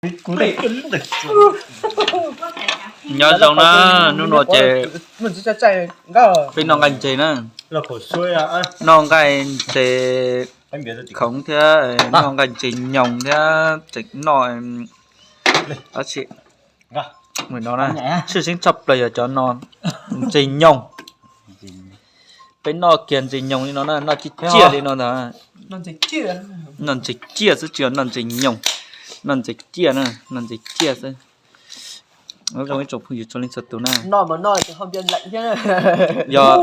nhớ giống nó nó chè mình sẽ chạy gạo bên nó cành chè nữa là khổ xuôi à nó cành chè anh biết rồi không thế nó cành chè nhồng thế chè nồi đó chị mình nó này sự sinh chập lại ở cho nó chè nhồng bên nó kiền chè nhồng thì nó chỉ chia đi nó là nó chỉ chia nó chỉ chia chứ chưa nó chỉ nhồng nó chỉ chia nữa nó chỉ chia thôi nó trong cái chụp hình cho lên sật tủ na nồi mà nồi thì không chân lạnh chứ giờ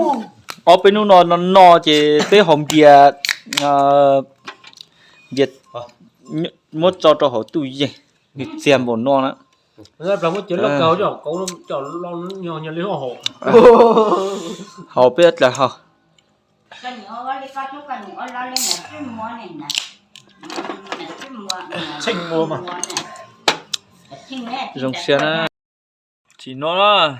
ở bên nó nó chỉ tới hôm kia Việt một cho họ tui gì Việt xem một nó đó Rồi một chuyện là cầu cho cậu cho lo nhỏ nhỏ lấy họ họ biết là họ cái nhỏ đó đi có chút cái nhỏ đó lên là cái mua này nè cái Chinh mua mà dùng xe nó chỉ nó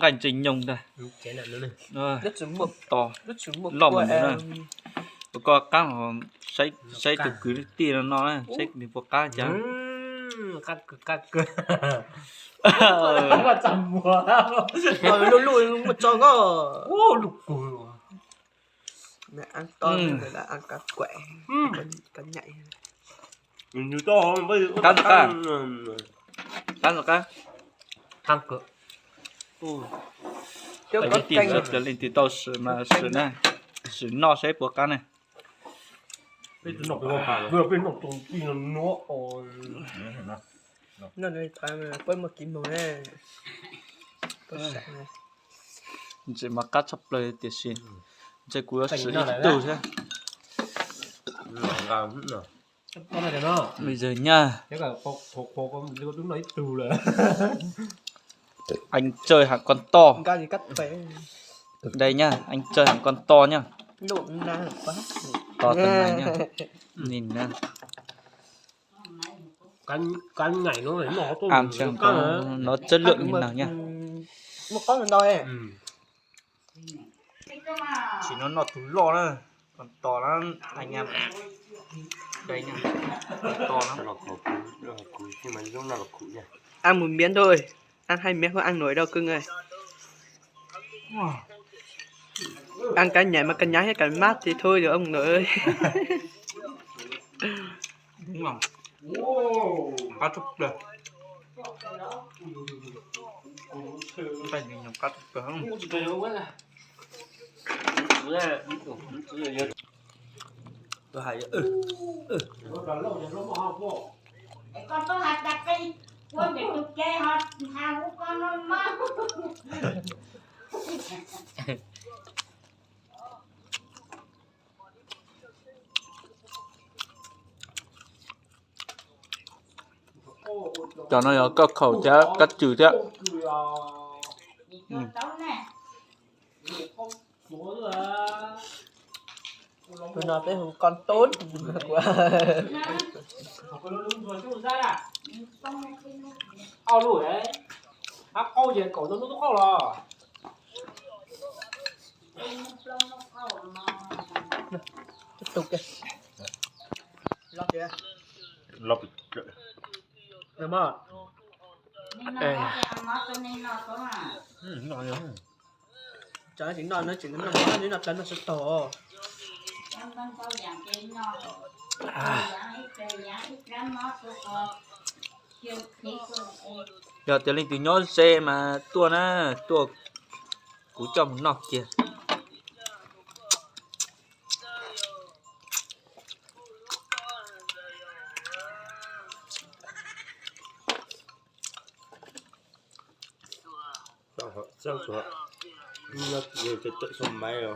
cảnh trình nhung thôi cái này nữa này rồi rất trứng mực to rất trứng mực lòng của nữa em có cá họ xây từ cứ tiền nó này xây đi có cá chả cắt mà chăm mua rồi lùi lùi một cho có ô lục cùi mẹ ăn con rồi là ăn cá quẹ cá nhảy như to bây giờ cá được cá ăn cỡ tiêu cái có tiền canh rất là lên từ tàu sử mà sử này sử no sẽ buộc cá này bây giờ nộp cái vừa bên nộp tùng đi nó nó này thay mà quên một kim màu này chỉ mà cắt chắp lời tiền xin chỉ cúi sử ít từ thế con này nó bây giờ nha cái cả phô con đứng nói từ là anh chơi hẳn con to cá gì cắt phải đây nhá anh chơi hẳn con to nhá lụm na quá to tầm này nhá nhìn nha cắn ngày nó lấy nó tôi ăn xem có nó chất lượng như nào nhá một con là đôi à chỉ nó túi lo đó còn to lắm anh em đây nha to lắm nhưng mà giống là cụ nha ăn một miếng thôi ăn 2 miếng không ăn nổi đâu cưng ơi ăn cá nhảy mà cá nhái hay cá mát thì thôi rồi ông nội ơi đúng không cá chục được tay mình nhầm cá chục được không tôi hay con có hạt đặt đi con để tôi chơi hạt hàng của con nó mất cho nó ở các khẩu chá cắt trừ chá tôi nói tới con tốt quá ao lủi đấy ao gì cậu tôi nó khóc rồi tiếp tục kìa lót kìa lọc được mà cho nó chỉ nói nó chỉ nó nói nó chân nó sẽ to giờ tiểu linh từ nhỏ xe mà tua na tua cú trong nọc kìa sao sửa nó về tự xong máy rồi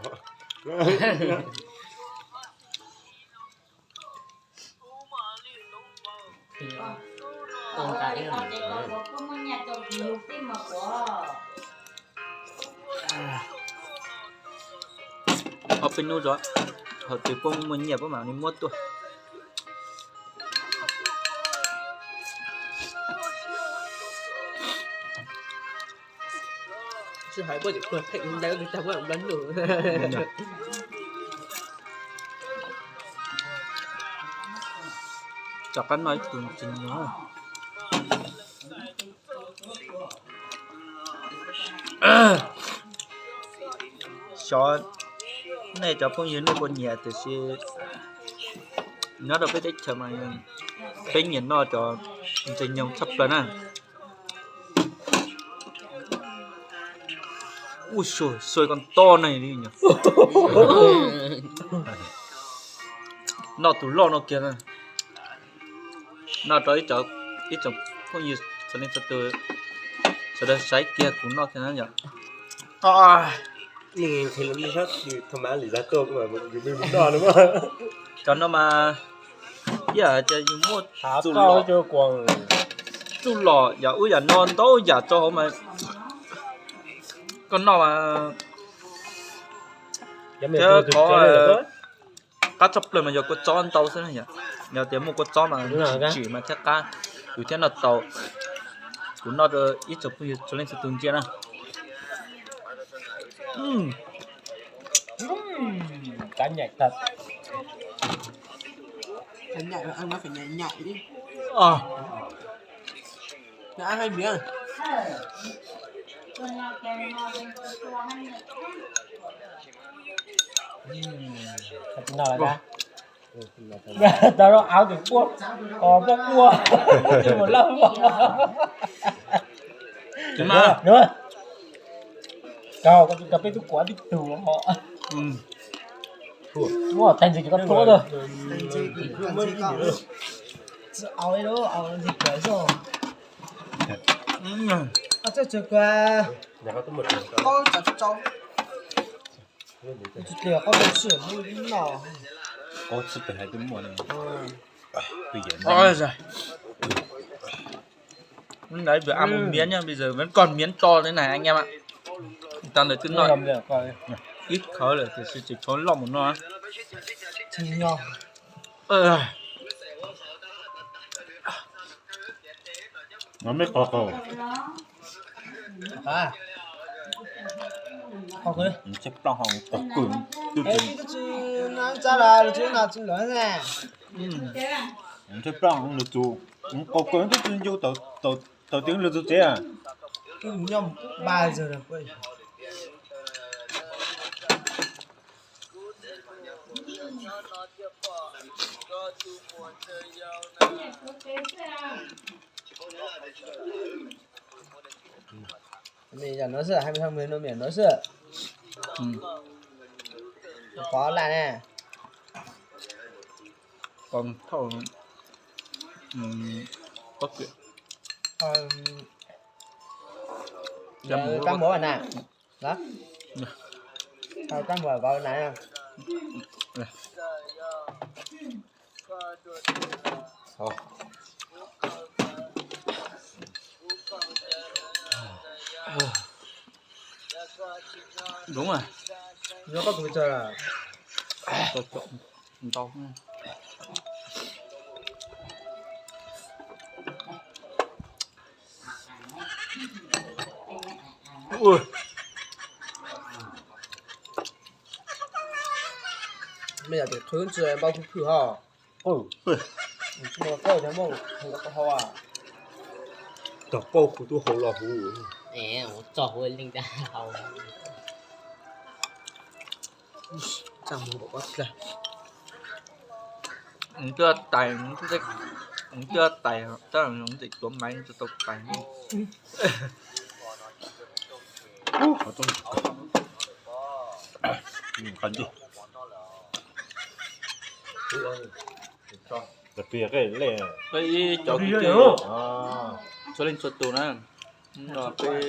họ bênนู้n rồi họ từ con mình nhập vào mảng đi mua tua chứ hãy bớt được thịnh đây người ta có làm đánh được chọc anh nói từng chừng nó cho này cho phong nhiệt nó còn nhẹ thì sẽ nó đâu biết cho mà cái nhiệt nó cho trình nhông sắp lên à. Ui xôi, xôi con to này đi nhỉ. Nó tủ lo nó kia nè. Nó tới chỗ ít chồng không như cho nên từ sau đó sấy kia cũng nó kia nó nhỉ. Nhưng thì làm gì hết thì thằng má lì ra cơm mà mình mình đo đúng không? Cho nó mà giờ cho dùng một Há cao cho quần. chú lò giờ ui giờ non tối giờ cho họ mà con nó mà Chứ có cá chop lên mà giờ có chó ăn tàu thế này nhỉ? Giờ tiếng một con chó mà chỉ mà theo cá, từ thế là tàu, cũng nó được ít chục như cho nên sẽ từng chia nè. cá nhạch thật. Anh nhảy ăn nó phải nhảy nhảy đi. À, Đã hay miếng. Nào là cá? Tao nó áo được cua, có cua, chỉ một lần. mà Nữa. Cao có cái quả đi từ họ. Đúng rồi, thành gì cái con thua rồi. Anh chị con. Áo ấy đó, áo gì cái rồi. Cho chơi qua. Nhà có một Con chặt cháu. thì có một sự như nào. có sức phải hai tính một này bây giờ ôi giời, đấy vừa ăn một miếng nha, bây giờ vẫn còn miếng to thế này anh em ạ. Ta được cứ nói ít khó rồi thì sẽ chỉ trốn lòng một nó. Chừng nhau. nó mới có cầu À. Ok. chấp lòng hồng có cường tiêu Ê, chuẩn cái chứ nó ra là chứ nào chứ nói nè. chấp lòng hồng được chủ có cường tiêu chuẩn vô tàu tiếng được chế à Cái nhầm 3 giờ là quay. Mình giờ nó sợ 20 mươi nó miệng nó sợ. Có là nè. Còn thầu có chuyện Cam bố bạn nè. Đó. Thôi cam bố vào này nè. đúng rồi, Nó có cái chơi là cho trộn to. Ui, bây giờ thì thứ chơi bao nhiêu thử hả? Một câu thế một không có câu à? tập bao của tôi hậu là hủ. 我做好拎得好。 Chẳng một bắt ra. chưa tài chưa tài tức là những dịch của máy cho tục tài ở trong cần gì đặc biệt cái này cái chỗ à cho lên chuột tù nữa rồi cái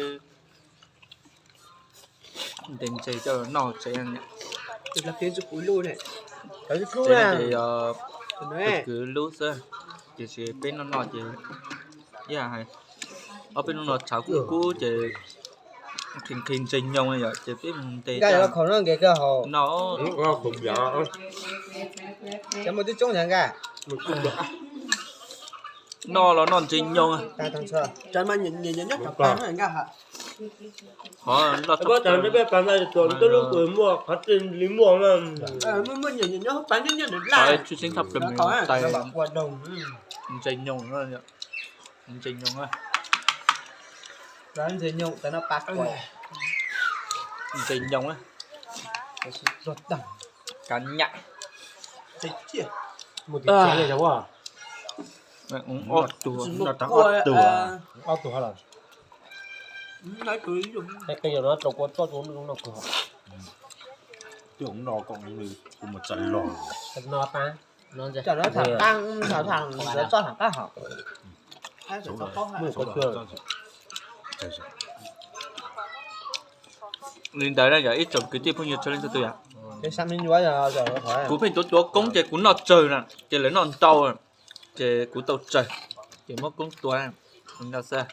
tình chơi cho nó chơi ăn nhỉ. Thì là khiến cho cúi lùi này. Đấy cứ Chơi nè. thì Đấy. cứ lú ra chỉ bên nó nọ chỉ yeah hay ở bên nó nọ cháo cú chỉ kinh trình nhau này rồi chỉ biết tê Cái nó còn nó cái cơ hồ. nó Nó không nhỏ. Chấm một tí trống chẳng cả. Một cục được. nó là non trình nhau à Ta thằng sao? Cho mà nhìn nhất cặp bán anh cả hả? họ nó Có thằng nó biết bán này tuần tôi lúc tuổi mua phát tiền lý mua mà. Mới nhìn nhất bán nhất được tại là. chú sinh thập đầm Nó có à? tại Nó bảo quạt đồng. trình nhau nó nhỉ trình nhau á Rắn dây nhộng ta nó bạc quẻ. Trình nhông á. Rất đẳng. Cắn nhạy. Thế chia. một tí chén này cháu à Mẹ cũng ót tùa. Nó tao ót tùa. ao tủ hay là nói tôi dùng cái giờ nó trâu có cho xuống nó cửa Chứ ông nó còn người cùng một trận lò. nó ta nó giờ Cho nó thẳng tăng, thẳng nó cho thẳng các học. hai Số rồi là có hai một số cái là cửa cho gì? Trời ơi. Nên đấy là ít chồng cái tiếp bao nhiêu cho lên cho tôi à. Cái xăm lên quá giờ nó khỏi. Cú phải tốt công chế cú nọ trời nè. Chế lấy nọn tàu à. Chế cú tàu trời. Chế mất công tua à. Mình đào xa.